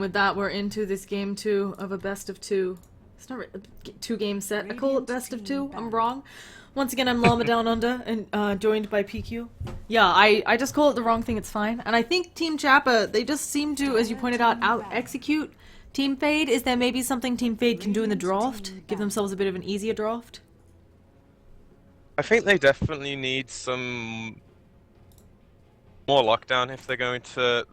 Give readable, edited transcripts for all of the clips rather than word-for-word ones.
With that, we're into this game 2 of a best of 2. It's not a 2-game set. I call it best of 2. I'm wrong. Once again, I'm Llama Down Under and joined by PQ. Yeah, I just call it the wrong thing. It's fine. And I think Team Chappa, they just seem to, as you pointed out execute Team Fade. Is there maybe something Team Fade can do in the draft? Give themselves a bit of an easier draft? I think they definitely need some more lockdown if they're going to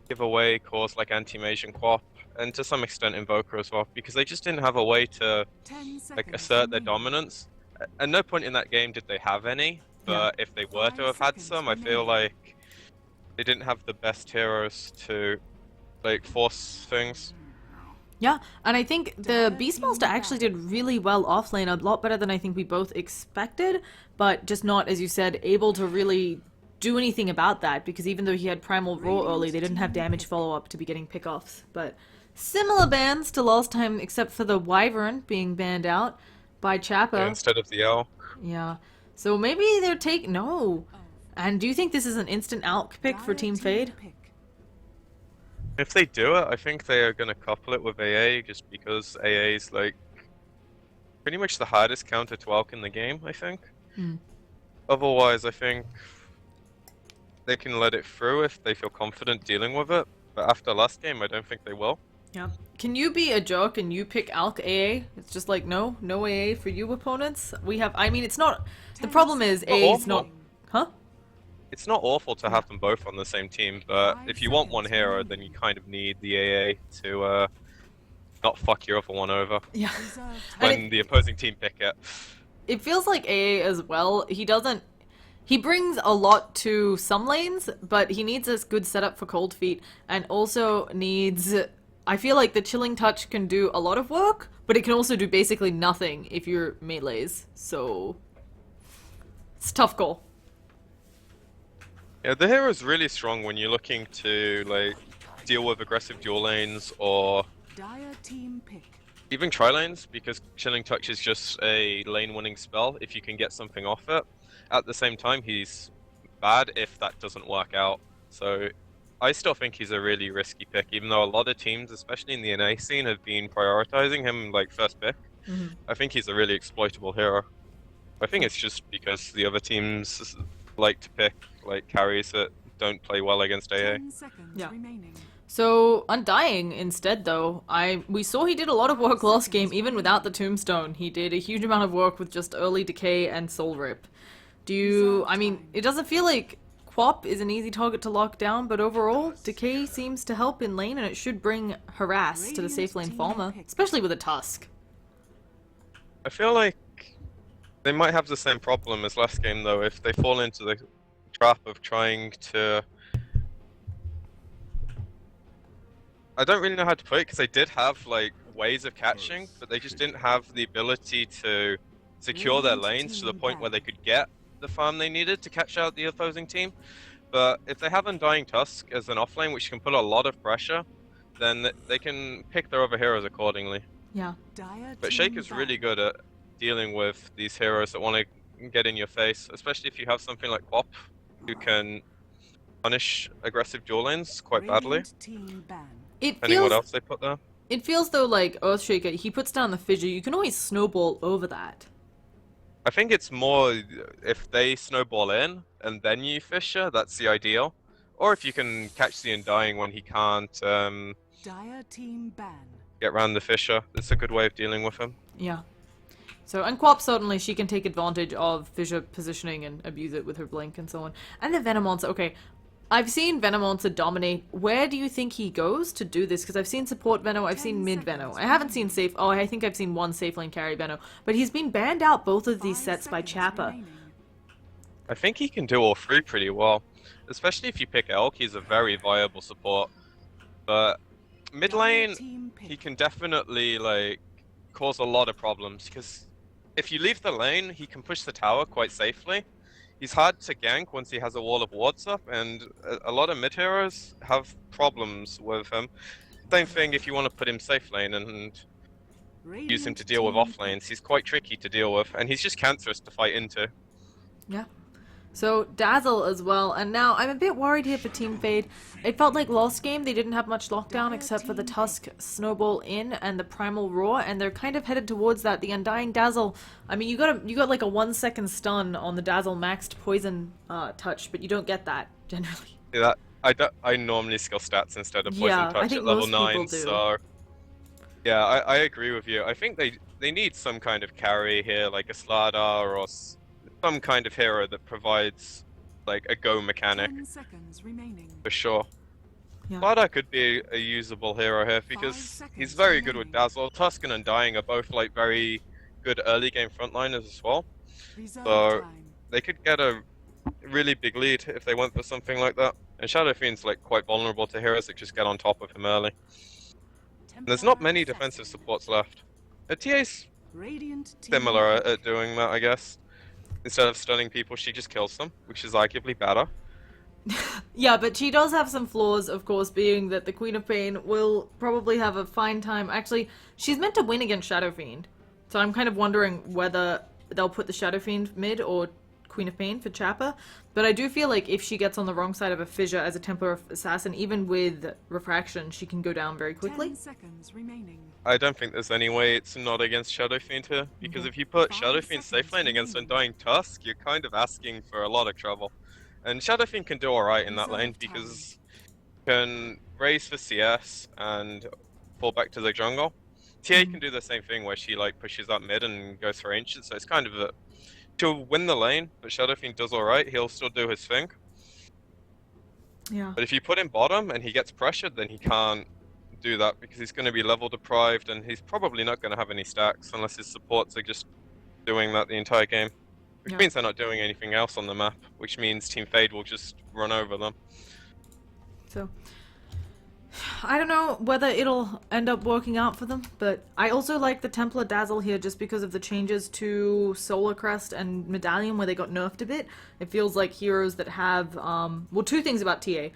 give away cores like Anti-Mage and Quap, and to some extent Invoker as well, because they just didn't have a way to assert their dominance. At no point in that game did they have any, but if they were to have had some, I feel like they didn't have the best heroes to force things. Yeah, and I think the Beastmaster actually did really well offlane, a lot better than I think we both expected, but just not, as you said, able to really do anything about that, because even though he had Primal Roar early, they didn't have damage follow-up to be getting pickoffs. But similar bans to last time, except for the Wyvern being banned out by Chappa. Instead of the Elk. Yeah. So maybe they're No. And do you think this is an instant Alk pick for Team Fade? If they do it, I think they are going to couple it with AA, just because AA is pretty much the hardest counter to Elk in the game, I think. Otherwise, I think they can let it through if they feel confident dealing with it, but after last game, I don't think they will. Yeah. Can you be a joke and you pick Alk AA? It's just like, no AA for you opponents? We have, I mean, it's not, the problem is AA is not, huh? It's not awful to have them both on the same team, but if you want one hero, then you kind of need the AA to not fuck your other one over. Yeah. When the opposing team pick it. It feels like AA as well, he brings a lot to some lanes, but he needs a good setup for Cold Feet, and also needs... I feel like the Chilling Touch can do a lot of work, but it can also do basically nothing if you're melees, so... It's a tough call. Yeah, the hero's really strong when you're looking to, deal with aggressive dual lanes, or even tri-lanes, because Chilling Touch is just a lane-winning spell if you can get something off it. At the same time, he's bad if that doesn't work out. So I still think he's a really risky pick, even though a lot of teams, especially in the NA scene, have been prioritizing him first pick. I think he's a really exploitable hero. I think it's just because the other teams like to pick carries that don't play well against AA. Yeah. So Undying instead, though, we saw he did a lot of work last game, even without the Tombstone. He did a huge amount of work with just early Decay and Soul Rip. I mean, it doesn't feel like Quap is an easy target to lock down, but overall, Decay seems to help in lane, and it should bring Harass to the safe lane farmer, especially with a Tusk. I feel like they might have the same problem as last game, though, if they fall into the trap of trying to... I don't really know how to put it, because they did have, ways of catching, but they just didn't have the ability to secure their lanes to the point where they could get the farm they needed to catch out the opposing team. But if they have Undying Tusk as an offlane, which can put a lot of pressure, then they can pick their other heroes accordingly. Yeah. But Shake is really good at dealing with these heroes that want to get in your face, especially if you have something like Quap, who can punish aggressive dual lanes quite badly. Depending what else they put there. It feels though like Earthshaker, he puts down the fissure, you can always snowball over that. I think it's more if they snowball in and then you fissure, that's the ideal. Or if you can catch the Undying when he can't get around the fissure, that's a good way of dealing with him. Yeah. So, and Quap certainly, she can take advantage of fissure positioning and abuse it with her blink and so on. And the Venomonster, okay. I've seen Venomonster dominate. Where do you think he goes to do this? Because I've seen support Veno, I've seen mid Veno. I haven't seen safe... Oh, I think I've seen one safe lane carry Veno. But he's been banned out both of these sets by Chappa. I think he can do all three pretty well. Especially if you pick Elk, he's a very viable support. But mid lane, he can definitely, cause a lot of problems. Because if you leave the lane, he can push the tower quite safely. He's hard to gank once he has a wall of wards up, and a lot of mid heroes have problems with him. Same thing if you want to put him safe lane and use him to deal with off lanes. He's quite tricky to deal with, and he's just cancerous to fight into. Yeah. So Dazzle as well, and now I'm a bit worried here for Team Fade. It felt like last game they didn't have much lockdown except for the Tusk Snowball in and the Primal Roar, and they're kind of headed towards that. The Undying Dazzle. I mean, you got like a 1 second stun on the Dazzle maxed poison touch, but you don't get that generally. Yeah, I normally skill stats instead of poison Yeah, I touch think at level most people 9, do. so yeah, I agree with you. I think they need some kind of carry here, like a Slardar or some kind of hero that provides like a go mechanic 10 seconds remaining. for sure. Yeah. Slardar could be a usable hero here because he's very good with Dazzle. Tusk and Undying are both like very good early game frontliners as well. Reserve So time. they could get a really big lead if they went for something like that. And Shadow Fiend's like quite vulnerable to heroes that just get on top of him early. And there's not many defensive supports left. TA's Radiant team similar at doing that, I guess. Instead of stunning people, she just kills them, which is arguably better. Yeah, but she does have some flaws, of course, being that the Queen of Pain will probably have a fine time. Actually, she's meant to win against Shadow Fiend. So I'm kind of wondering whether they'll put the Shadow Fiend mid or Queen of Pain for Chappa. But I do feel like if she gets on the wrong side of a fissure as a Templar Assassin, even with Refraction, she can go down very quickly. 10 seconds remaining. I don't think there's any way it's not against Shadow Fiend here, because if you put Shadow Fiend safe lane against Undying Tusk, you're kind of asking for a lot of trouble. And Shadow Fiend can do alright in that lane because you can raise for CS and fall back to the jungle. TA can do the same thing where she like pushes up mid and goes for ancient, so it's kind of a to win the lane, but Shadow Fiend does alright, he'll still do his thing. Yeah. But if you put him bottom and he gets pressured, then he can't do that because he's going to be level deprived and he's probably not going to have any stacks unless his supports are just doing that the entire game. Which Yeah. means they're not doing anything else on the map, which means Team Fade will just run over them. So, I don't know whether it'll end up working out for them, but I also like the Templar Dazzle here just because of the changes to Solar Crest and Medallion where they got nerfed a bit. It feels like heroes that have, well, two things about TA.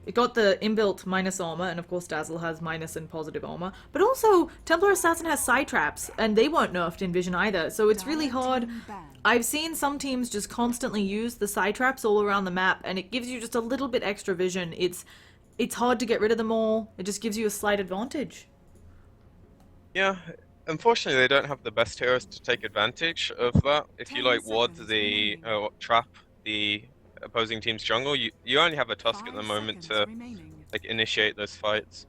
It got the inbuilt minus armor, and of course Dazzle has minus and positive armor. But also, Templar Assassin has side traps, and they weren't nerfed in Vision either, so it's really hard. I've seen some teams just constantly use the side traps all around the map, and it gives you just a little bit extra vision. It's hard to get rid of them all. It just gives you a slight advantage. Yeah, unfortunately they don't have the best heroes to take advantage of that. If you 10 like ward seconds the remaining. trap the opposing team's jungle, you only have a Tusk at the 5 moment to seconds remaining. like initiate those fights.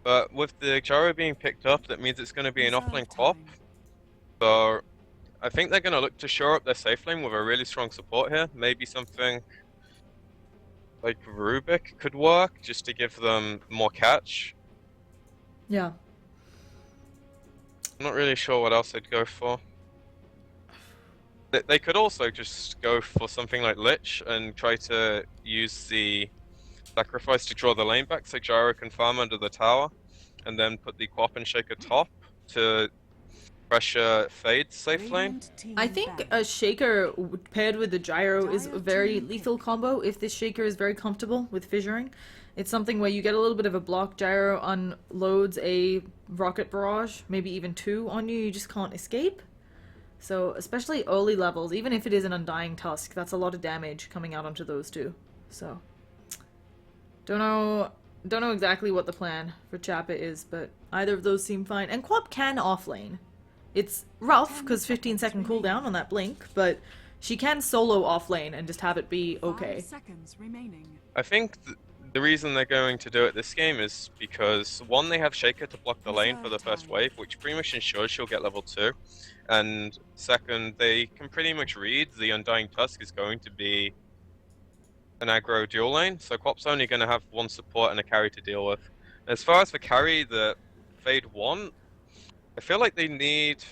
But with the gyro being picked up, that means it's going to be an Reserve offlane quap. time. So I think they're going to look to shore up their safe lane with a really strong support here. Maybe something like Rubik could work just to give them more catch. Yeah. I'm not really sure what else they'd go for. They could also just go for something like Lich and try to use the sacrifice to draw the lane back so Gyro can farm under the tower, and then put the Quap and Shaker top to pressure Fade's safe lane. Radiant team I think back. a Shaker paired with the Gyro is a Gyro very team lethal pick. combo if this Shaker is very comfortable with fissuring. It's something where you get a little bit of a block, Gyro unloads a rocket barrage, maybe even two on you, you just can't escape. So, especially early levels, even if it is an Undying Tusk, that's a lot of damage coming out onto those two. So, don't know exactly what the plan for Chappa is, but either of those seem fine. And Quap can offlane. It's rough, because 15-second cooldown on that blink, but she can solo offlane and just have it be 5 okay. seconds remaining. I think the reason they're going to do it this game is because, one, they have Shaker to block the lane for the first wave, which pretty much ensures she'll get level 2. And second, they can pretty much read the Undying Tusk is going to be an aggro dual lane, so Quap's only going to have one support and a carry to deal with. As far as the carry that Fade want, I feel like they need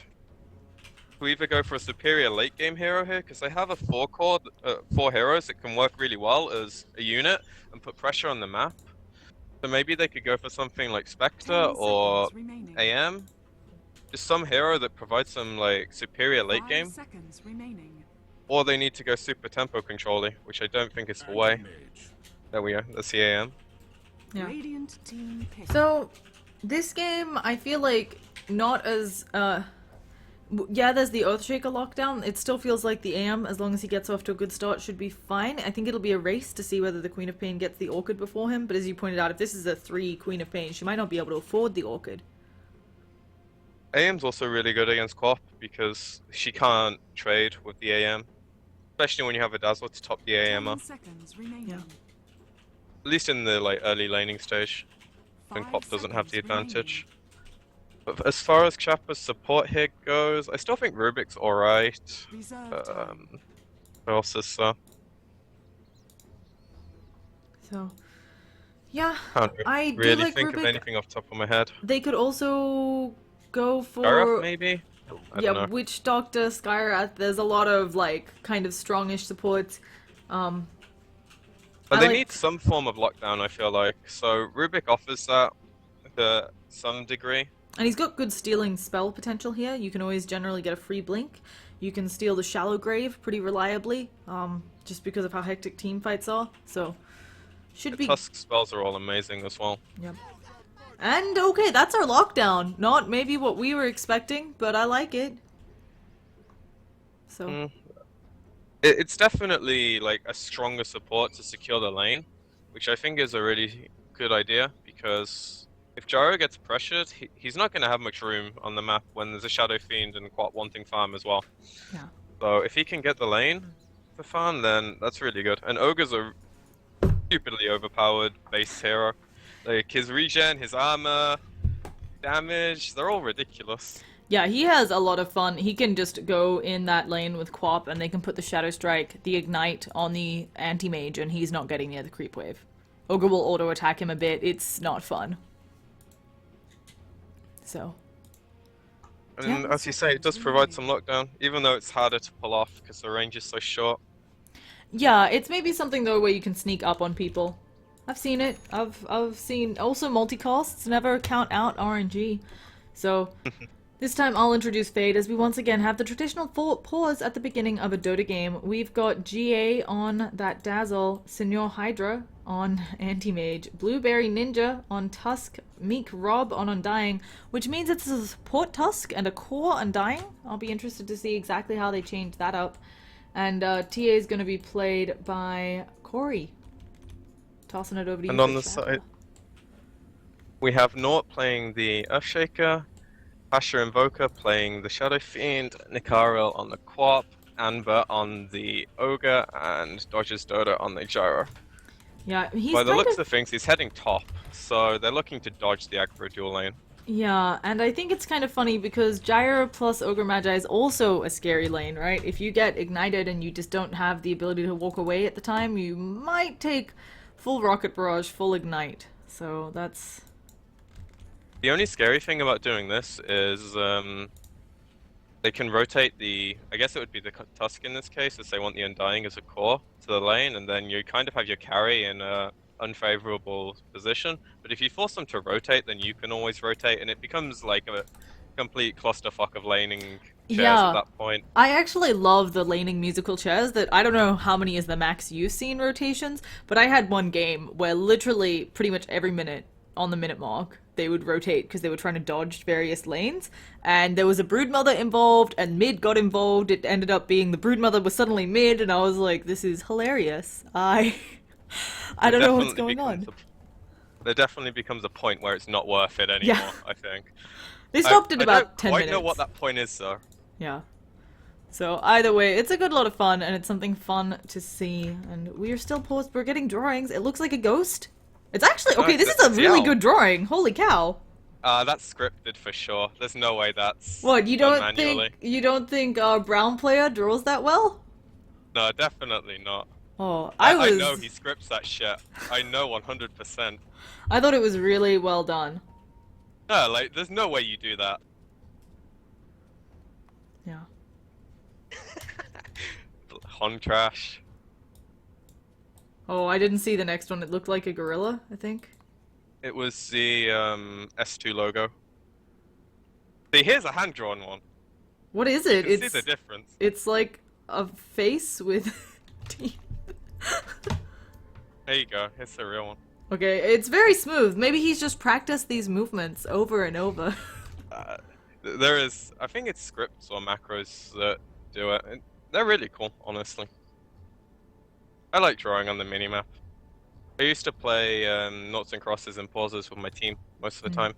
to either go for a superior late game hero here, because they have a 4 heroes that can work really well as a unit and put pressure on the map. So maybe they could go for something like 10 Spectre or seconds remaining. AM. Just some hero that provides some like superior late 5 game. seconds remaining. Or they need to go super tempo control-y, which I don't think is the way. There we are, that's the AM. Yeah. Radiant team pick. So, this game, I feel like not as, Yeah, there's the Earthshaker lockdown. It still feels like the AM, as long as he gets off to a good start, should be fine. I think it'll be a race to see whether the Queen of Pain gets the Orchid before him, but as you pointed out, if this is a 3 Queen of Pain, she might not be able to afford the Orchid. AM's also really good against Quap because she can't trade with the AM, especially when you have a Dazzler to top the 10 AMer. seconds remaining. Yeah. At least in the like early laning stage, when 5 Quap doesn't have the seconds remaining. advantage. But as far as Chappa's support here goes, I still think Rubik's alright. Reserve time. What else is there? So, yeah, Can't I do really like think of Rubik. anything off the top of my head. They could also go Gareth, for... maybe? I Yeah, don't know. Witch Doctor, Skyrath, there's a lot of, like, kind of strongish supports. But I they like- need some form of lockdown, I feel like. So Rubik offers that to some degree. And he's got good stealing spell potential here. You can always generally get a free blink. You can steal the Shallow Grave pretty reliably, just because of how hectic team fights are. So, should The be... Tusk spells are all amazing as well. Yep. And, okay, that's our lockdown. Not maybe what we were expecting, but I like it. So, Mm. It's definitely like a stronger support to secure the lane, which I think is a really good idea because if Gyro gets pressured, he's not going to have much room on the map when there's a Shadow Fiend and Quap wanting farm as well. yeah. So if he can get the lane for farm, then that's really good. And Ogre's a stupidly overpowered base hero. Like his regen, his armor, damage, they're all ridiculous. Yeah, he has a lot of fun. He can just go in that lane with Quap, and they can put the Shadow Strike, the Ignite on the Anti-Mage, and he's not getting near the creep wave. Ogre will auto-attack him a bit. It's not fun. So, And Yeah. as you say, it does provide some lockdown, even though it's harder to pull off because the range is so short. yeah, it's maybe something, though, where you can sneak up on people. I've seen it. I've seen... Also, multicasts never count out RNG. So... This time I'll introduce Fade as we once again have the traditional pause at the beginning of a Dota game. We've got GA on that Dazzle, Senor Hydra on Anti-Mage, Blueberry Ninja on Tusk, Meek Rob on Undying, which means it's a support Tusk and a core Undying. I'll be interested to see exactly how they change that up. And TA is going to be played by Corey. Tossing it over to you. And on for the Chappa. side, we have Nort playing the Earthshaker, Pasha Invoker playing the Shadow Fiend, Nikaril on the Quap, Amber on the Ogre, and Dodger's Dota on the Gyro. Yeah, he's By the kind looks of... of things, he's heading top, so they're looking to dodge the aggro dual lane. Yeah, and I think it's kind of funny because Gyro plus Ogre Magi is also a scary lane, right? If you get ignited and you just don't have the ability to walk away at the time, you might take full Rocket Barrage, full Ignite. So that's... The only scary thing about doing this is they can rotate the, I guess it would be the Tusk in this case, as they want the Undying as a core to the lane, and then you kind of have your carry in a unfavorable position. But if you force them to rotate, then you can always rotate, and it becomes like a complete clusterfuck of laning chairs Yeah. at that point. I actually love the laning musical chairs that I don't know how many is the max you've seen rotations, but I had one game where literally pretty much every minute on the minute mark they would rotate because they were trying to dodge various lanes, and there was a broodmother involved and mid got involved. It ended up being the broodmother was suddenly mid, and I was like, this is hilarious. I don't know what's going on. There definitely becomes a point where it's not worth it anymore, I think. They stopped in I about don't 10 quite minutes. know what that point is, though. Yeah. So either way, it's a good lot of fun, and it's something fun to see. And we are still paused. We're getting drawings. It looks like a ghost. It's actually okay. This is a really good drawing. Holy cow! That's scripted for sure. There's no way that's What, you done don't manually. think our brown player draws that well? No, definitely not. Oh, I know he scripts that shit. I know 100%. I thought it was really well done. No, like, there's no way you do that. Yeah. Hon trash. Oh, I didn't see the next one. It looked like a gorilla, I think. It was the S2 logo. See, here's a hand-drawn one. What is it? You can see the difference. It's like a face with teeth. There you go. It's the real one. Okay, it's very smooth. Maybe he's just practiced these movements over and over. There is, I think it's scripts or macros that do it. And they're really cool, honestly. I like drawing on the minimap. I used to play noughts and crosses and pauses with my team most of the time.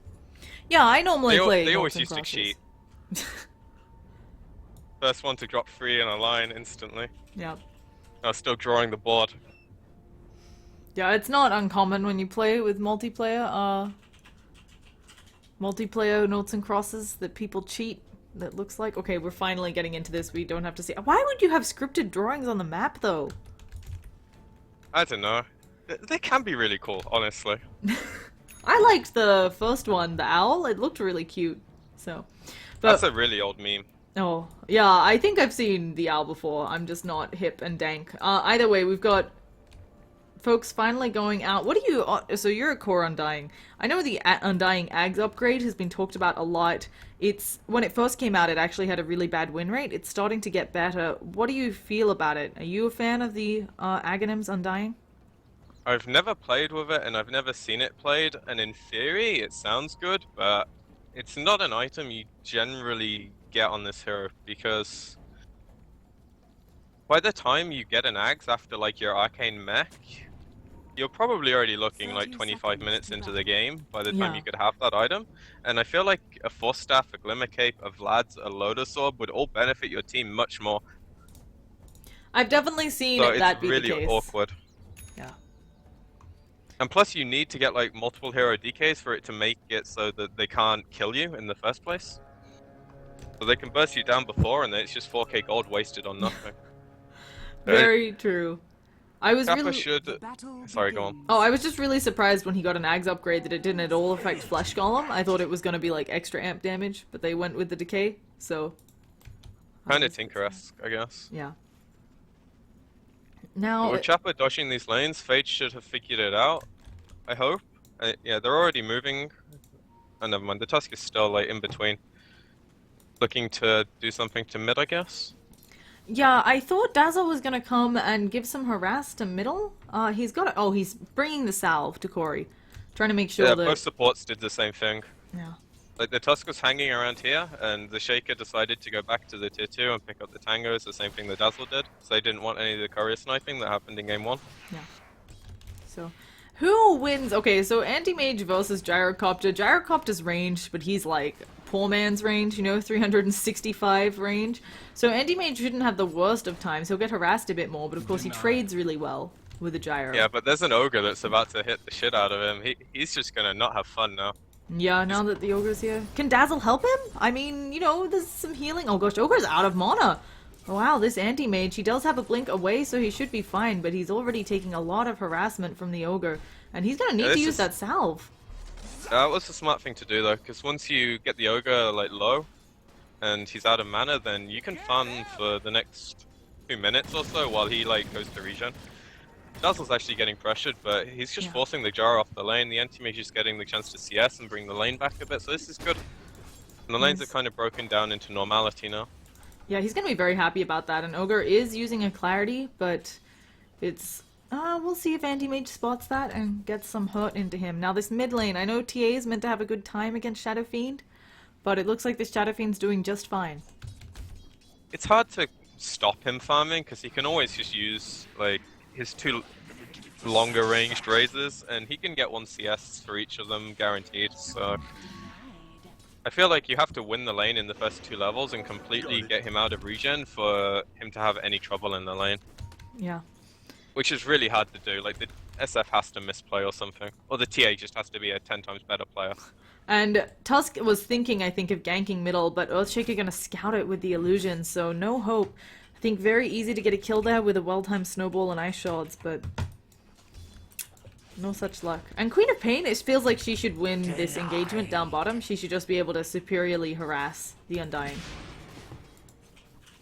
Yeah, I normally play They always noughts and used to crosses. cheat. First one to drop 3 in a line instantly. Yeah. I was still drawing the board. Yeah, it's not uncommon when you play with multiplayer noughts and crosses that people cheat. That looks like okay, we're finally getting into this. We don't have to see. Why would you have scripted drawings on the map though? I don't know. They can be really cool, honestly. I liked the first one, the owl. It looked really cute. So, but That's a really old meme. oh yeah, I think I've seen the owl before. I'm just not hip and dank. Either way, we've got folks finally going out. What do you? So you're a core Undying. I know the Undying Ags upgrade has been talked about a lot. It's when it first came out, it actually had a really bad win rate. It's starting to get better. What do you feel about it? Are you a fan of the Aghanims Undying? I've never played with it, and I've never seen it played, and in theory, it sounds good, but it's not an item you generally get on this hero, because by the time you get an Ags after, like, your Arcane Mech, you're probably already looking like 25 minutes into the game by the time Yeah. you could have that item, and I feel like a Force Staff, a Glimmer Cape, a Vlad's, a Lotus Orb would all benefit your team much more, I've definitely seen so that it's be really the case. awkward. Yeah. And plus, you need to get like multiple hero DKs for it to make it so that they can't kill you in the first place. So they can burst you down before, and then it's just 4k gold wasted on nothing. Very true. I was Chappa really. should. Battle Sorry, go on. begins. Oh, I was just really surprised when he got an Ags upgrade that it didn't at all affect Flesh Golem. I thought it was going to be like extra amp damage, but they went with the decay, so. Kind of Tinker-esque, I guess. Yeah. But Now. with Chappa dodging these lanes, Fate should have figured it out. I hope. Yeah, they're already moving. Oh, never mind. The Tusk is still like in between, looking to do something to mid, I guess. Yeah, I thought Dazzle was going to come and give some harass to middle. He's got. Oh, he's bringing the salve to Corey, trying to make sure Yeah, that. both supports did the same thing. Yeah. Like the Tusk was hanging around here, and the Shaker decided to go back to the tier 2 and pick up the Tangos, the same thing the Dazzle did. So they didn't want any of the courier sniping that happened in game 1. So, who wins? Okay, so Anti-Mage versus Gyrocopter. Gyrocopter's range, but he's like poor man's range, you know, 365 range. So Anti-Mage shouldn't have the worst of times. He'll get harassed a bit more, but of course he trades really well with a Gyro. Yeah, but there's an Ogre that's about to hit the shit out of him. He's just gonna not have fun now. Yeah, now that the Ogre's here. Can Dazzle help him? I mean, you know, there's some healing. Oh gosh, Ogre's out of mana. Oh, wow, this Anti-Mage, he does have a blink away, so he should be fine, but he's already taking a lot of harassment from the Ogre. And he's gonna need to use that salve. That was a smart thing to do though, because once you get the Ogre like low, and he's out of mana, then you can farm for the next 2 minutes or so while he like goes to regen. Dazzle's actually getting pressured, but he's just forcing the Jar off the lane. The Anti-Mage is getting the chance to CS and bring the lane back a bit, so this is good. And the lanes are kind of broken down into normality now. Yeah, he's gonna be very happy about that. And Ogre is using a Clarity, but it's... we'll see if Anti-Mage spots that and gets some hurt into him. Now this mid lane, I know TA is meant to have a good time against Shadow Fiend, but it looks like this Shadow Fiend's doing just fine. It's hard to stop him farming, because he can always just use like his 2 longer ranged razors, and he can get 1 CS for each of them guaranteed, so... I feel like you have to win the lane in the first 2 levels and completely get him out of regen for him to have any trouble in the lane. Yeah. Which is really hard to do, like the SF has to misplay or something. Or the TA just has to be a 10 times better player. And Tusk was thinking, I think, of ganking middle, but Earthshaker gonna scout it with the illusion, so no hope. I think very easy to get a kill there with a well-timed snowball and ice shards, but no such luck. And Queen of Pain, it feels like she should win this engagement down bottom. She should just be able to superiorly harass the Undying.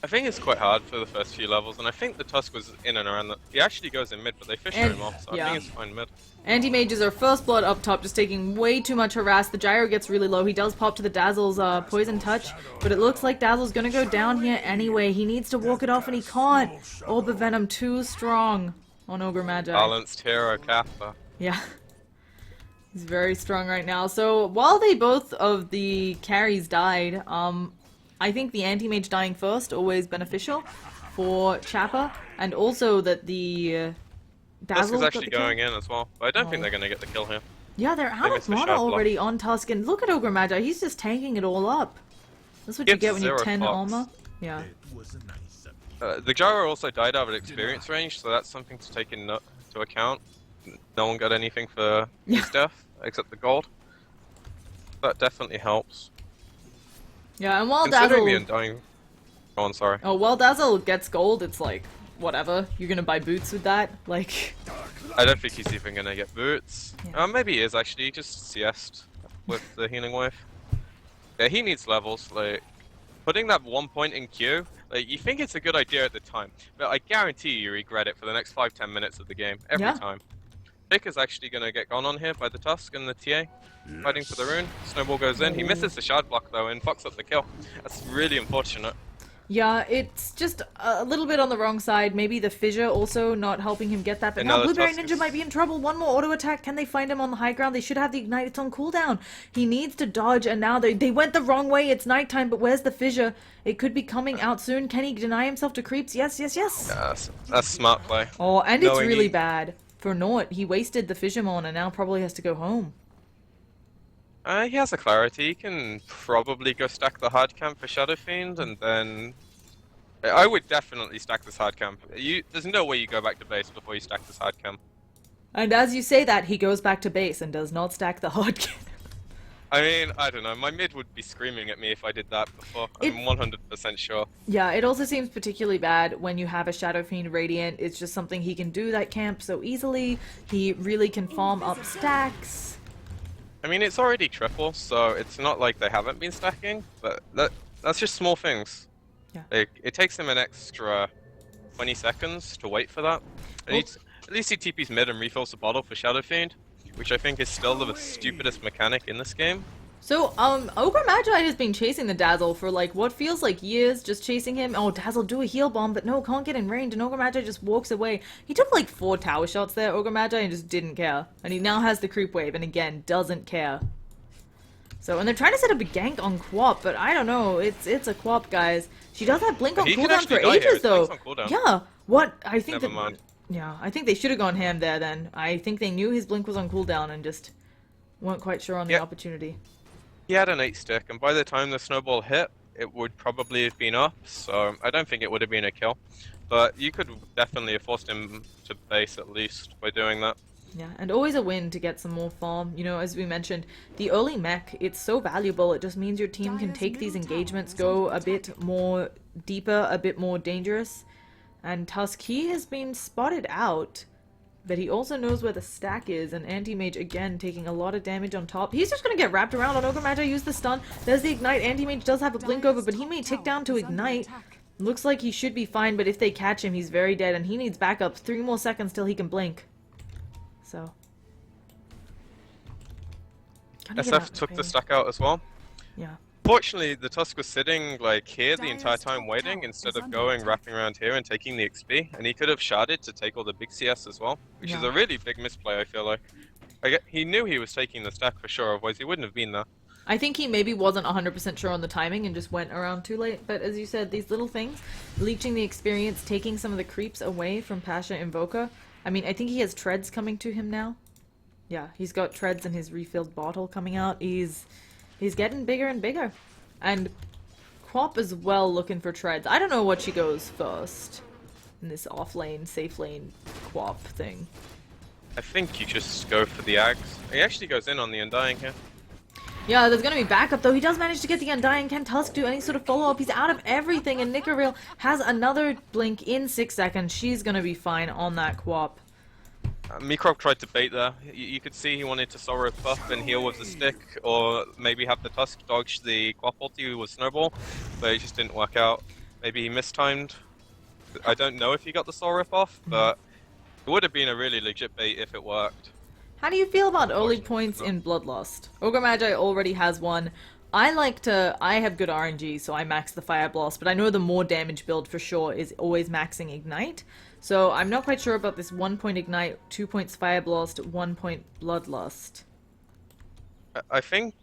I think it's quite hard for the first few levels, and I think the Tusk was in and around the... He actually goes in mid, but they fish him off, so I think it's fine mid. Anti-Mages are first blood up top, just taking way too much harass. The Gyro gets really low. He does pop to the Dazzle's Poison Touch, but it looks like Dazzle's gonna go down here anyway. He needs to walk it off, and he can't. Orb of Venom too strong on Ogre Magi. Balanced hero, Kappa. Yeah. He's very strong right now. So while they both of the carries died, I think the anti-mage dying first always beneficial for Chappa, and also that the Tusk is Dazzle got actually the kill. going in as well, but I don't think Oh. they're going to get the kill here. Yeah, they're They out missed of the mana shard block. already on Tusk, and look at Ogre Magi. He's just tanking it all up. That's what you Gives get when you have 0 10 Fox. armor. Yeah. The gyro also died out of experience range, so that's something to take into account. No one got anything for his death, except the gold. That definitely helps. Yeah, and while Considering the Dazzle... Undying... Oh, I'm sorry. Oh, while Dazzle gets gold, it's like, whatever. You're gonna buy boots with that? Like... I don't think he's even gonna get boots. Yeah. Maybe he is actually, he just CS'd with the healing wave. Yeah, he needs levels, like... Putting that 1 point in queue, like, you think it's a good idea at the time, but I guarantee you regret it for the next 5-10 minutes of the game, every Yeah. time. Vic is actually gonna get gone on here by the Tusk and the TA, fighting for the rune. Snowball goes in, he misses the shard block though and fucks up the kill. That's really unfortunate. Yeah, it's just a little bit on the wrong side. Maybe the fissure also not helping him get that. But now Another Blueberry Tusk Ninja is- might be in trouble. One more auto attack. Can they find him on the high ground? They should have the ignite. It's on cooldown. He needs to dodge, and now they went the wrong way. It's nighttime, but where's the fissure? It could be coming out soon. Can he deny himself to creeps? Yes, yes, yes. Yeah, that's smart play. Oh, and it's Knowing really he- bad for Nort. He wasted the Fishermon and now probably has to go home. He has a clarity, he can probably go stack the hard camp for Shadow Fiend, and then... I would definitely stack this hard camp. There's no way you go back to base before you stack this hard camp. And as you say that, he goes back to base and does not stack the hard cannon. I mean, I don't know, my mid would be screaming at me if I did that before. I'm 100% sure. Yeah, it also seems particularly bad when you have a Shadow Fiend Radiant. It's just something he can do that camp so easily. He really can farm up stacks. I mean, it's already triple, so it's not like they haven't been stacking, but that's just small things. Yeah. Like, it takes him an extra 20 seconds to wait for that. And at least he TP's mid and refills the bottle for Shadow Fiend, which I think is still the stupidest mechanic in this game. So, Ogre Magi has been chasing the Dazzle for like what feels like years, just chasing him. Oh, Dazzle, do a heal bomb, but no, can't get in range, and Ogre Magi just walks away. He took like 4 tower shots there, Ogre Magi, and just didn't care. And he now has the creep wave, and again, doesn't care. So, and they're trying to set up a gank on Quap, but I don't know, it's a Quap, guys. She does have Blink on He can cooldown for actually die here, ages, his though. Blink's on cooldown. Yeah, what? I think Never mind. Yeah, I think they should have gone ham there then. I think they knew his Blink was on cooldown and just weren't quite sure on the Yep. opportunity. He had an 8 stick, and by the time the snowball hit, it would probably have been up, so I don't think it would have been a kill. But you could definitely have forced him to base at least by doing that. Yeah, and always a win to get some more farm. You know, as we mentioned, the early mech, it's so valuable. It just means your team can take these engagements, go a bit more deeper, a bit more dangerous. And Tusk, he has been spotted out, but he also knows where the stack is, and Anti-Mage, again, taking a lot of damage on top. He's just gonna get wrapped around on Ogre Magi, use the stun. There's the Ignite. Anti-Mage does have a Blink over, but he may tick down to Ignite. Looks like he should be fine, but if they catch him, he's very dead, and he needs backup. 3 more seconds till he can blink. So. Gotta get out SF of took the pain. stack out as well. Yeah. Fortunately, the Tusk was sitting like here the entire time waiting instead of going wrapping around here and taking the XP, and he could have sharded to take all the big CS as well, which is Yeah. a really big misplay, I feel like. He knew he was taking the stack for sure, otherwise he wouldn't have been there. I think he maybe wasn't 100% sure on the timing and just went around too late. But as you said, these little things, leeching the experience, taking some of the creeps away from Pasha Invoker. I mean, I think he has treads coming to him now. Yeah, he's got treads in his refilled bottle coming out. He's getting bigger and bigger. And Quap as well looking for treads. I don't know what she goes first in this off lane, safe lane Quap thing. I think you just go for the Ags. He actually goes in on the Undying here. Yeah, there's gonna be backup though. He does manage to get the Undying. Can Tusk do any sort of follow-up? He's out of everything, and Nicoril has another blink in 6 seconds. She's gonna be fine on that Quap. Mikrop tried to bait there. You could see he wanted to Sorrow buff and heal with the stick, or maybe have the Tusk dodge the Quap ulti with Snowball, but it just didn't work out. Maybe he mistimed. I don't know if he got the Sorrow off, but it would have been a really legit bait if it worked. How do you feel about early points in Bloodlust? Ogre Magi already has one. I have good RNG, so I max the Fire Blast, but I know the more damage build for sure is always maxing Ignite. So I'm not quite sure about this 1 point Ignite, 2 points Fire Blast, 1 point Bloodlust. I think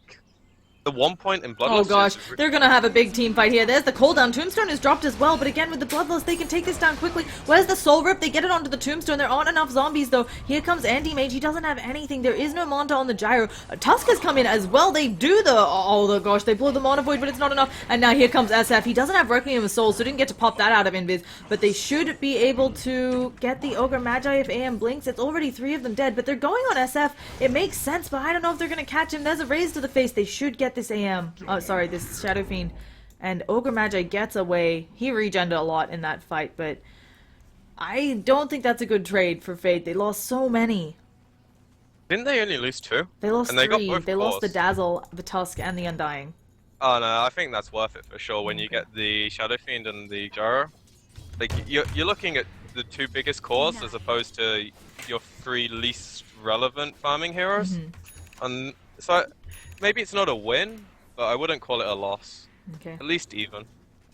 the 1 point in Oh Bloodlust gosh, is they're gonna have a big team fight here. There's the cooldown. Tombstone is dropped as well, but again with the Bloodlust, they can take this down quickly. Where's the Soul Rip? They get it onto the Tombstone. There aren't enough zombies though. Here comes Anti-Mage. He doesn't have anything. There is no Monta on the Gyro. Tusk has come in as well. They do the... Oh gosh, they blow the Mana Void, but it's not enough. And now here comes SF. He doesn't have Requiem of Souls, so didn't get to pop that out of Invis. But they should be able to get the Ogre Magi if AM blinks. It's already 3 of them dead, but they're going on SF. It makes sense, but I don't know if they're gonna catch him. There's a raise to the face. They should get this AM. Oh, sorry, this Shadow Fiend. And Ogre Magi gets away. He regened a lot in that fight, but I don't think that's a good trade for Fate. They lost so many. Didn't they only lose 2? They lost And they got 3. both They lost the cores. Dazzle, the Tusk, and the Undying. Oh no, I think that's worth it for sure when you get the Shadow Fiend and the Gyro. Like, you're looking at the 2 biggest cores as opposed to your 3 least relevant farming heroes. And so, maybe it's not a win, but I wouldn't call it a loss. Okay. At least even. And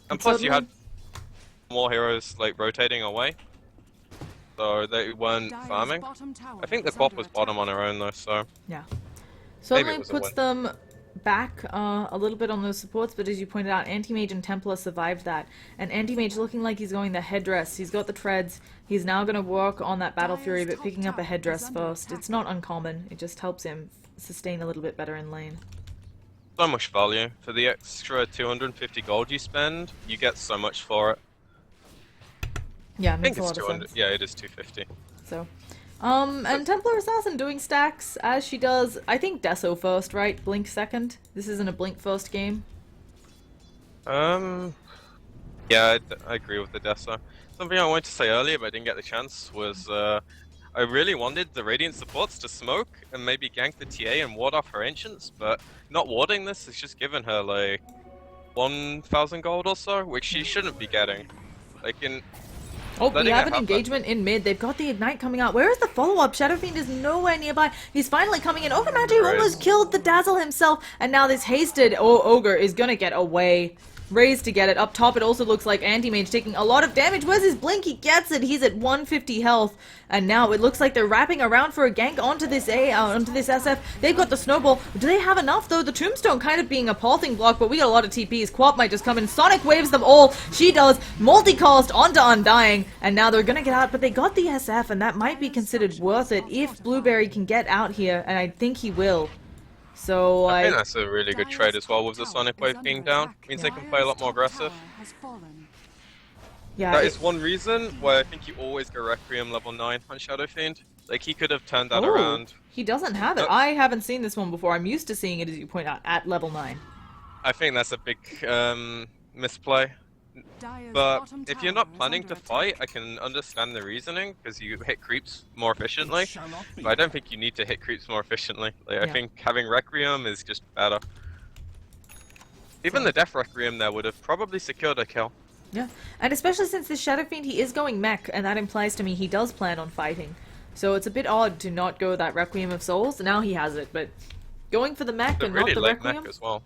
But plus you had certainly- more heroes like rotating away. So they weren't farming. I think the Quap was bottom on her own though, so Yeah. Maybe Certainly it was a puts win. them back a little bit on those supports, but as you pointed out, Anti-Mage and Templar survived that. And Anti-Mage looking like he's going the headdress. He's got the treads. He's now going to work on that Battle Fury, but picking up a headdress first. It's not uncommon. It just helps him sustain a little bit better in lane. so much value. For the extra 250 gold you spend, you get so much for it. Yeah, I makes think a it's lot of 200. sense. Yeah, it is 250. So, and Templar Assassin doing stacks as she does, I think Deso first, right? Blink second? This isn't a Blink first game. Yeah, I agree with the Dessa. Something I wanted to say earlier but I didn't get the chance was I really wanted the Radiant supports to smoke and maybe gank the TA and ward off her Ancients, but not warding this has just given her like 1,000 gold or so, which she shouldn't be getting. Like in... Oh, we letting have her an have that. engagement in mid. They've got the Ignite coming out. Where is the follow-up? Shadow Fiend is nowhere nearby. He's finally coming in. Ogre Magi Right. almost killed the Dazzle himself, and now this hasted Ogre is gonna get away. Raised to get it. Up top, it also looks like Anti-Mage taking a lot of damage. Where's his blink? He gets it. He's at 150 health. And now it looks like they're wrapping around for a gank onto this onto this SF. They've got the snowball. Do they have enough though? The Tombstone kind of being a pulsing block, but we got a lot of TPs. Quap might just come in. Sonic waves them all. She does. Multicast onto Undying. And now they're gonna get out, but they got the SF, and that might be considered worth it if Blueberry can get out here, and I think he will. So I think that's a really good trade as well with the Sonic Wave being down. Means they can play a lot more aggressive. yeah, That is one reason why I think you always go Requiem level 9 on Shadow Fiend. Like he could have turned that around. He doesn't have it. I haven't seen this one before. I'm used to seeing it, as you point out, at level 9. I think that's a big misplay. But if you're not planning to fight, I can understand the reasoning, because you hit creeps more efficiently. But I don't think you need to hit creeps more efficiently. Like, I Yeah. think having Requiem is just better. Even the Death Requiem there would have probably secured a kill. Yeah, and especially since this Shadow Fiend, he is going mech, and that implies to me he does plan on fighting. So it's a bit odd to not go that Requiem of Souls. Now he has it, but going for the mech But and really not the late Requiem? mech as well.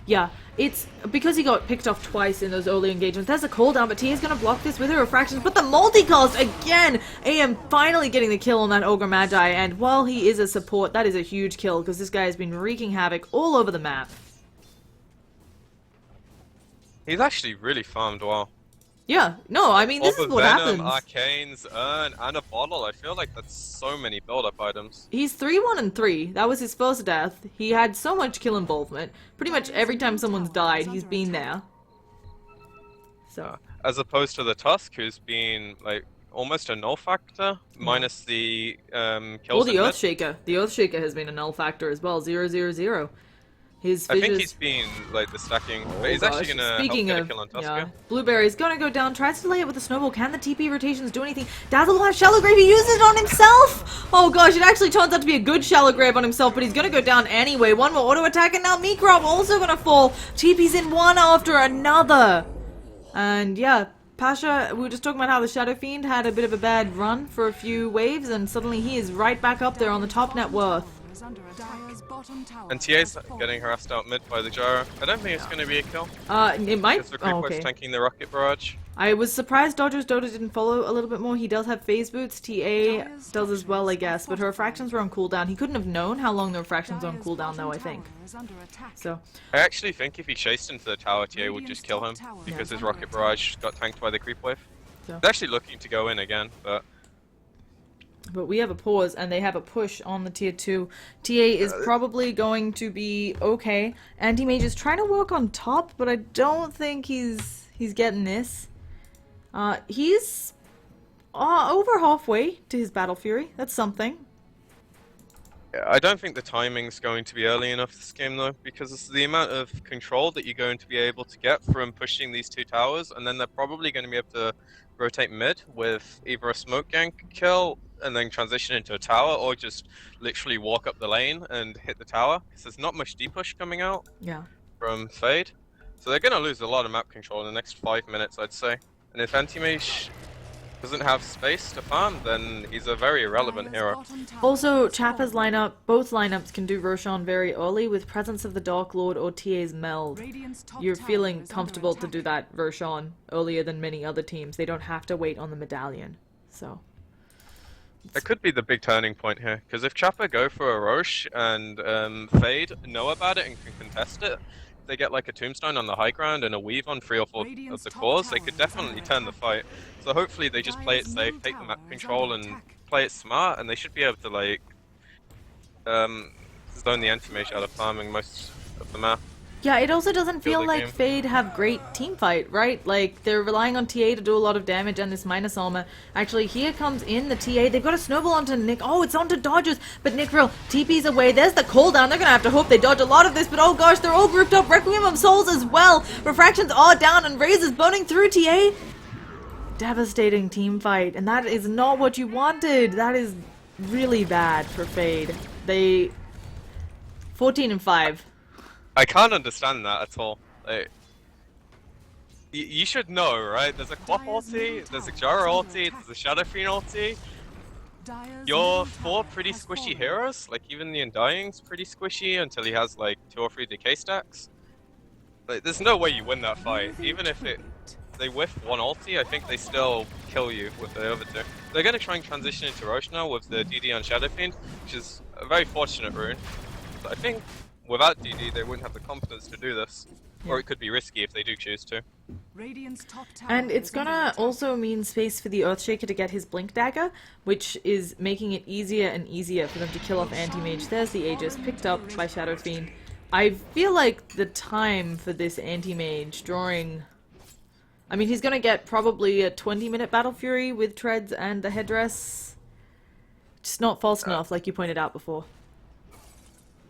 Yeah, it's because he got picked off twice in those early engagements. There's a cooldown, but Tia's gonna block this with her refractions. But the multicast again! AM finally getting the kill on that Ogre Magi, and while he is a support, that is a huge kill, because this guy has been wreaking havoc all over the map. He's actually really farmed well. Yeah, no, I mean, this is what Venom, happens. Arcanes, Urn, and a bottle. I feel like that's so many build-up items. He's 3-1 and 3. That was his first death. He had so much kill involvement. Pretty much every time someone's died, he's been there. So, As opposed to the Tusk, who's been like almost a null factor, minus the or kills. the in mid. Earthshaker. The Earthshaker has been a null factor as well. 0-0-0. His I think fissures... he's been like the stacking, but he's Oh, actually gosh. gonna help Speaking get a of, kill on Tusker. yeah, Blueberry's gonna go down, tries to delay it with a snowball. Can the TP rotations do anything? Dazzle will have Shallow Grave, he uses it on himself! Oh gosh, it actually turns out to be a good Shallow Grave on himself, but he's gonna go down anyway. One more auto attack, and now Mekrop also gonna fall. TP's in one after another. And yeah, Pasha, we were just talking about how the Shadow Fiend had a bit of a bad run for a few waves, and suddenly he is right back up there on the top net worth. And TA's getting harassed out mid by the Gyro. I don't think it's gonna be a kill. It might... Because the creep Oh, was okay. tanking the rocket barrage. I was surprised Dodger's Dota didn't follow a little bit more. He does have phase boots. TA does as well, I guess, but her refractions were on cooldown. He couldn't have known how long the refractions were on cooldown, though, I think. So, I actually think if he chased into the tower, TA would just kill him because his rocket barrage got tanked by the creep wave. So. They're actually looking to go in again, but we have a pause, and they have a push on the tier 2. TA is probably going to be okay. Anti-Mage is trying to work on top, but I don't think he's getting this. He's over halfway to his Battle Fury. That's something. yeah, I don't think the timing's going to be early enough this game though, because it's the amount of control that you're going to be able to get from pushing these two towers, and then they're probably going to be able to rotate mid with either a smoke gank kill and then transition into a tower, or just literally walk up the lane and hit the tower, because there's not much D-push coming out from Fade. So they're going to lose a lot of map control in the next 5 minutes, I'd say. And if Anti-Mage doesn't have space to farm, then he's a very irrelevant hero. Also, Chappa's lineup, both lineups can do Roshan very early with Presence of the Dark Lord or TA's Meld. You're feeling comfortable to do that Roshan earlier than many other teams. They don't have to wait on the medallion. So That could be the big turning point here, because if Chappa go for a Roche and Fade know about it and can contest it, they get like a tombstone on the high ground and a weave on 3 or 4 of the cores, they could definitely turn the fight. So hopefully they just play it safe, take the map control and play it smart, and they should be able to like zone the anti-mage out of farming most of the map. yeah, it also doesn't feel like game. Fade have great team fight, right? Like, they're relying on TA to do a lot of damage and this minus armor. Actually, here comes in the TA. They've got a snowball onto Nick. Oh, it's onto Dodgers, but Nick Real TP's away. There's the cooldown. They're gonna have to hope they dodge a lot of this, but oh gosh, they're all grouped up. Requiem of Souls as well. Refractions are down, and Raze is burning through TA. Devastating team fight, and that is not what you wanted. That is really bad for Fade. They 14 and 5. I can't understand that at all. Like, you should know, right? There's a Quap ulti, there's a Jara ulti, there's a Shadow Fiend ulti. You're 4 pretty squishy heroes, like even the Undying's pretty squishy until he has like 2 or 3 decay stacks. Like, there's no way you win that fight. Even if they whiff 1 ulti, I think they still kill you with the other 2. They're gonna try and transition into Roche now with the DD on Shadow Fiend, which is a very fortunate rune. But I think without DD, they wouldn't have the confidence to do this. Or it could be risky if they do choose to. And it's gonna also mean space for the Earthshaker to get his Blink Dagger, which is making it easier and easier for them to kill off Anti-Mage. There's the Aegis, picked up by Shadow Fiend. I feel like the time for this Anti-Mage drawing... I mean, he's gonna get probably a 20-minute Battle Fury with Treads and the headdress. Just not fast enough, like you pointed out before.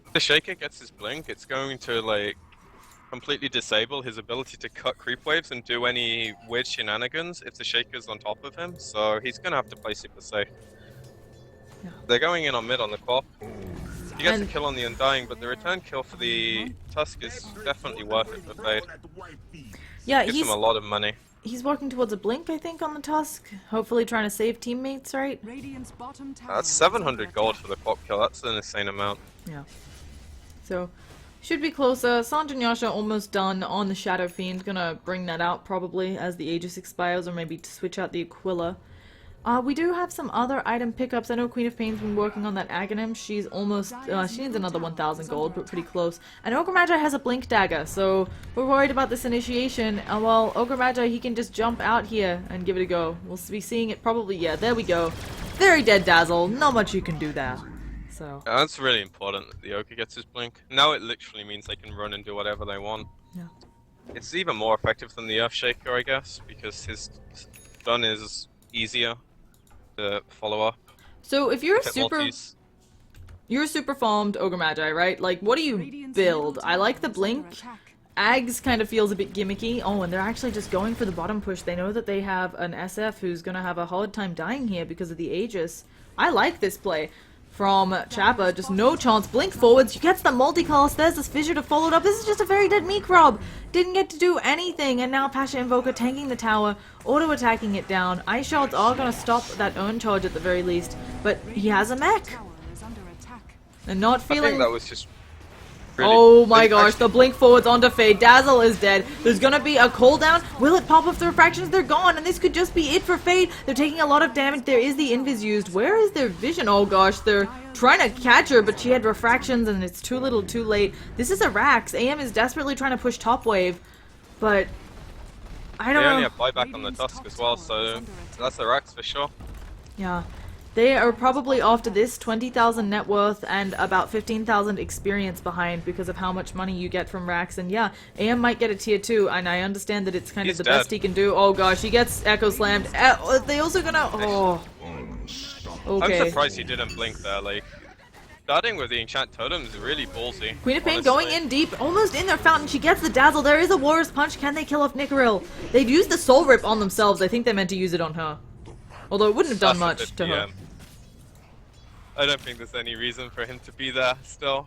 If the Shaker gets his blink, it's going to like completely disable his ability to cut creep waves and do any weird shenanigans if the Shaker's on top of him, so he's gonna have to play super safe. Yeah. They're going in on mid on the Quap. He gets a kill on the Undying, but the return kill for the Tusk is definitely worth it for Fade. Yeah, Gives him a lot of money. he's working towards a Blink, I think, on the Tusk. Hopefully trying to save teammates, right? That's 700 gold for the Quap kill, that's an insane amount. Yeah. So, should be closer. Sanj and Yasha almost done on the Shadow Fiend. Gonna bring that out probably as the Aegis expires, or maybe to switch out the Aquila. We do have some other item pickups. I know Queen of Pain's been working on that Aghanim. She's almost, she needs another 1,000 gold, but pretty close. And Ogre Magi has a Blink Dagger, so we're worried about this initiation. Well, Ogre Magi, he can just jump out here and give it a go. We'll be seeing it probably, yeah, there we go. Very dead Dazzle, not much you can do there. So. Yeah, that's really important that the Ogre gets his blink. Now it literally means they can run and do whatever they want. Yeah. It's even more effective than the Earthshaker, I guess, because his stun is easier to follow up. So if you're a Hit super... multis. You're a super farmed Ogre Magi, right? Like, what do you build? I like the Blink. Ags kind of feels a bit gimmicky. Oh, and they're actually just going for the bottom push. They know that they have an SF who's gonna have a hard time dying here because of the Aegis. I like this play from Chappa. Just no chance. Blink forwards. She gets the multicast. There's this fissure to follow it up. This is just a very dead Mikrob. Didn't get to do anything. And now Pasha Invoker tanking the tower, auto-attacking it down. Ice Shards are going to stop that urn charge at the very least. But he has a mech. And not I feeling... think that was just... Really, Oh my they gosh, the blink forwards onto Fade. Dazzle is dead. There's gonna be a cooldown. Will it pop off the refractions? They're gone, and this could just be it for Fade. They're taking a lot of damage. There is the invis used. Where is their vision? Oh gosh, they're trying to catch her, but she had refractions, and it's too little too late. This is a Rax. AM is desperately trying to push top wave, but I They don't know. only have buyback on the Tusk as well, so that's the Rax for sure. Yeah. They are probably after this 20,000 net worth and about 15,000 experience behind because of how much money you get from Rax. And yeah, AM might get a tier 2, and I understand that it's kind He's of the best dead. he can do. Oh gosh, he gets Echo Slammed. They also gonna... Oh. I'm Okay. surprised he didn't blink there. Like, starting with the enchant totem is really ballsy. Queen of Pain honestly. going in deep, almost in their fountain. She gets the dazzle. There is a Warrior's Punch. Can they kill off Nicoril? They'd used the Soul Rip on themselves. I think they meant to use it on her. Although it wouldn't have done That's a much bit to her. PM. I don't think there's any reason for him to be there still.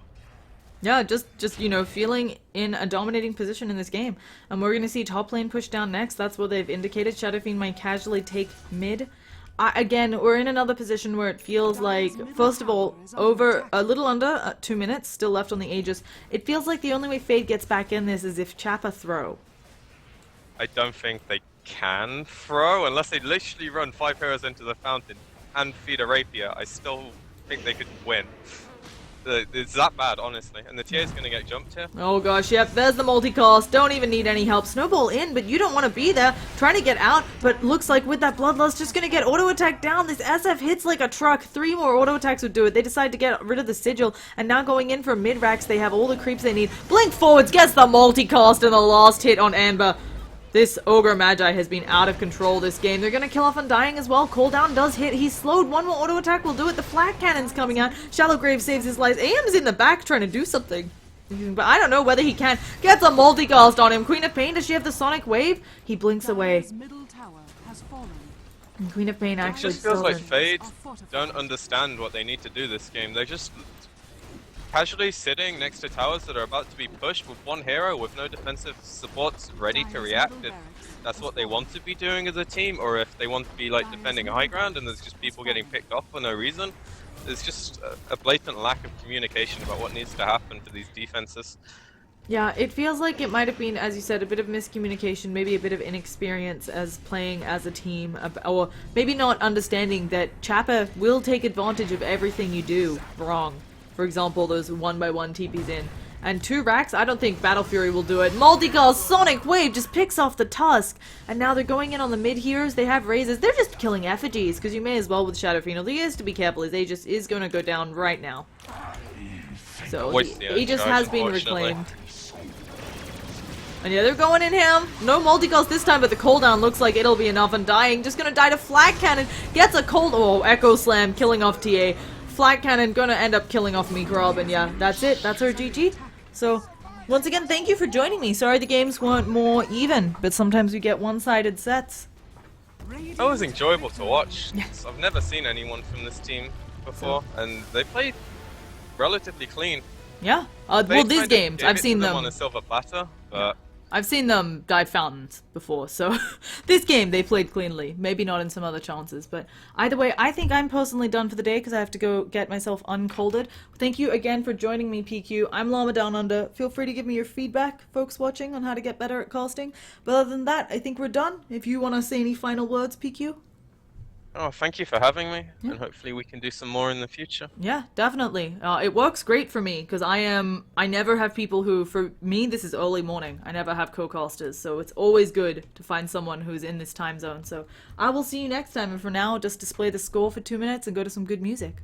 Yeah, just you know, feeling in a dominating position in this game. And we're going to see top lane push down next. That's what they've indicated. Shadow Fiend might casually take mid. Again, we're in another position where it feels like, first of all, over a little under 2 minutes still left on the Aegis. It feels like the only way Fade gets back in this is if Chappa throw. I don't think they can throw unless they literally run 5 heroes into the fountain and feed a rapier. I still think they could win. It's that bad, honestly. And the TA is going to get jumped here. Oh gosh, yep, there's the multicast. Don't even need any help. Snowball in, but you don't want to be there. Trying to get out, but looks like with that Bloodlust, just going to get auto attack down. This SF hits like a truck. 3 more auto attacks would do it. They decide to get rid of the sigil, and now going in for mid-racks, they have all the creeps they need. Blink forwards, gets the multicast, and the last hit on Amber. This Ogre Magi has been out of control this game. They're going to kill off Undying as well. Cooldown does hit. He's slowed. One more auto attack will do it. The flat cannon's coming out. Shallow Grave saves his life. AM's in the back trying to do something. But I don't know whether he can. Gets a multicast on him. Queen of Pain, does she have the Sonic Wave? He blinks away. Middle tower has fallen. And Queen of Pain It actually just feels like doesn't. Fade don't understand what they need to do this game. They're just casually sitting next to towers that are about to be pushed with one hero with no defensive supports ready to react if that's what they want to be doing as a team, or if they want to be like defending a high ground and there's just people getting picked off for no reason. There's just a blatant lack of communication about what needs to happen for these defenses. Yeah, it feels like it might have been, as you said, a bit of miscommunication, maybe a bit of inexperience as playing as a team, or maybe not understanding that Chappa will take advantage of everything you do wrong. For example, those 1x1 TPs in. And 2 racks, I don't think Battle Fury will do it. Multicast Sonic Wave just picks off the Tusk. And now they're going in on the mid heroes. They have razors. They're just killing effigies, because you may as well with Shadow Fiend. Although he has to be careful. His Aegis is going to go down right now. So, Voice the the Aegis charge, has been unfortunately. reclaimed. And yeah, they're going in him. No multicast this time, but the cooldown looks like it'll be enough. Undying, just gonna die to Flag Cannon. Gets a cold... Oh, Echo Slam, killing off TA. Flag Cannon gonna end up killing off Mikrob, and yeah, that's it. That's our GG. So, once again, thank you for joining me. Sorry the games weren't more even, but sometimes we get one-sided sets. That was enjoyable to watch. I've never seen anyone from this team before, and they played relatively clean. Yeah. They Well, these kind of games, gave I've it to seen them them. on a silver platter, but I've seen them dive fountains before, so this game they played cleanly. Maybe not in some other chances, but either way, I think I'm personally done for the day because I have to go get myself uncolded. Thank you again for joining me, PQ. I'm Llama Down Under. Feel free to give me your feedback, folks watching, on how to get better at casting. But other than that, I think we're done. If you want to say any final words, PQ? oh, thank you for having me, and hopefully we can do some more in the future. Yeah, definitely. It works great for me because I never have people who, for me, this is early morning. I never have co-casters, so it's always good to find someone who's in this time zone. So I will see you next time, and for now, just display the score for 2 minutes and go to some good music.